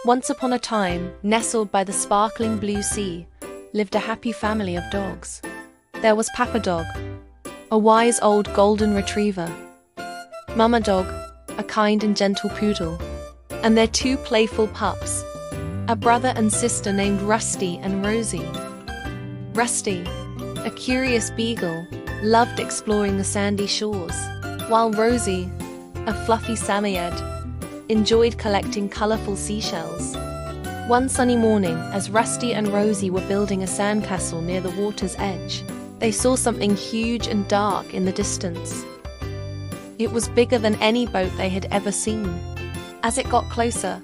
Once upon a time, nestled by the sparkling blue sea, lived a happy family of dogs. There was Papa Dog, a wise old golden retriever, Mama Dog, a kind and gentle poodle, and their two playful pups, a brother and sister named Rusty and Rosie. Rusty, a curious beagle, loved exploring the sandy shores, while Rosie, a fluffy Samoyed, enjoyed collecting colorful seashells. One sunny morning, as Rusty and Rosie were building a sandcastle near the water's edge, they saw something huge and dark in the distance. It was bigger than any boat they had ever seen. As it got closer,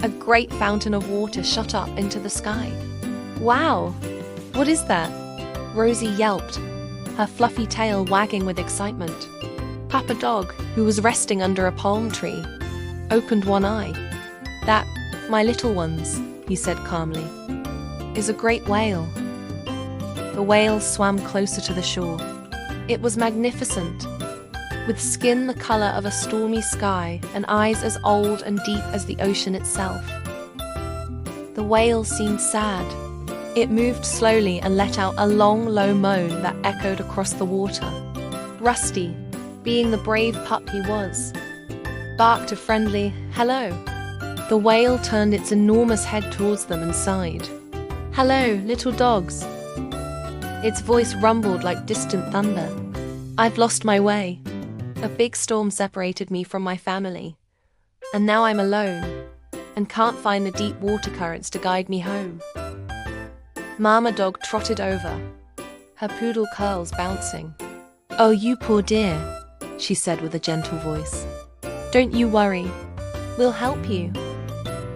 a great fountain of water shot up into the sky. "Wow! What is that?" Rosie yelped, her fluffy tail wagging with excitement. Papa Dog, who was resting under a palm tree, opened one eye. "That, my little ones," he said calmly, "is a great whale." The whale swam closer to the shore. It was magnificent, with skin the color of a stormy sky and eyes as old and deep as the ocean itself. The whale seemed sad. It moved slowly and let out a long, low moan that echoed across the water. Rusty, being the brave pup he was, barked a friendly hello. The whale turned its enormous head towards them and sighed. "Hello, little dogs." Its voice rumbled like distant thunder. "I've lost my way. A big storm separated me from my family, and now I'm alone and can't find the deep water currents to guide me home." Mama Dog trotted over, her poodle curls bouncing. "Oh, you poor dear," she said with a gentle voice. "Don't you worry. We'll help you."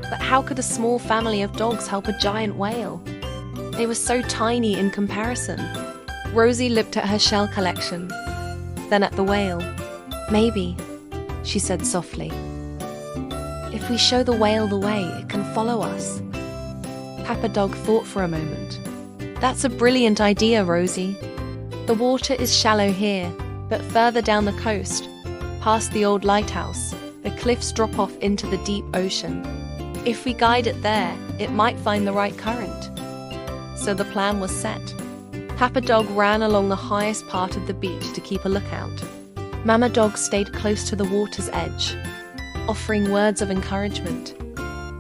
But how could a small family of dogs help a giant whale? They were so tiny in comparison. Rosie looked at her shell collection, then at the whale. "Maybe," she said softly, "if we show the whale the way, it can follow us." Papa Dog thought for a moment. "That's a brilliant idea, Rosie. The water is shallow here, but further down the coast, past the old lighthouse, the cliffs drop off into the deep ocean. If we guide it there, it might find the right current." So the plan was set. Papa Dog ran along the highest part of the beach to keep a lookout. Mama Dog stayed close to the water's edge, offering words of encouragement.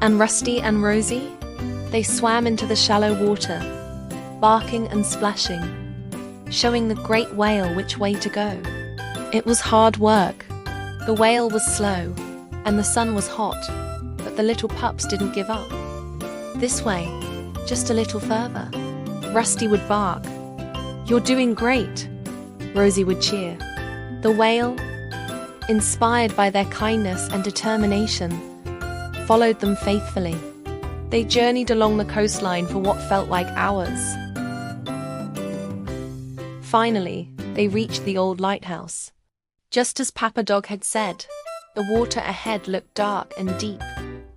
And Rusty and Rosie? They swam into the shallow water, barking and splashing, showing the great whale which way to go. It was hard work. The whale was slow, and the sun was hot, but the little pups didn't give up. "This way, just a little further," Rusty would bark. "You're doing great," Rosie would cheer. The whale, inspired by their kindness and determination, followed them faithfully. They journeyed along the coastline for what felt like hours. Finally, they reached the old lighthouse. Just as Papa Dog had said, the water ahead looked dark and deep.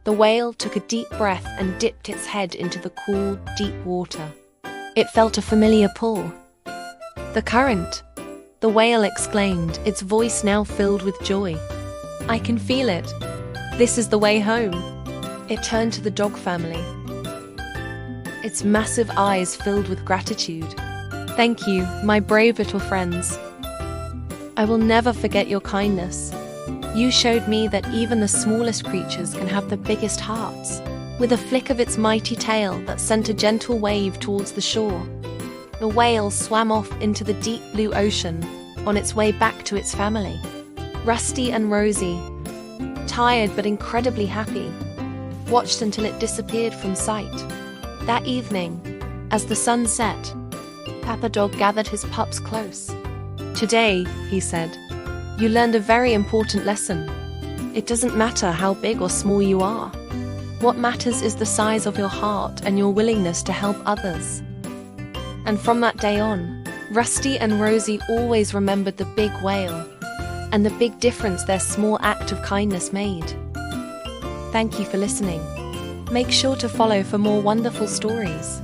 The whale took a deep breath and dipped its head into the cool, deep water. It felt a familiar pull. "The current!" the whale exclaimed, its voice now filled with joy. "I can feel it. This is the way home." It turned to the dog family, its massive eyes filled with gratitude. "Thank you, my brave little friends. I will never forget your kindness. You showed me that even the smallest creatures can have the biggest hearts." With a flick of its mighty tail that sent a gentle wave towards the shore, the whale swam off into the deep blue ocean on its way back to its family. Rusty and Rosie, tired but incredibly happy, watched until it disappeared from sight. That evening, as the sun set, Papa Dog gathered his pups close. "Today," he said, "you learned a very important lesson. It doesn't matter how big or small you are. What matters is the size of your heart and your willingness to help others." And from that day on, Rusty and Rosie always remembered the big whale and the big difference their small act of kindness made. Thank you for listening. Make sure to follow for more wonderful stories.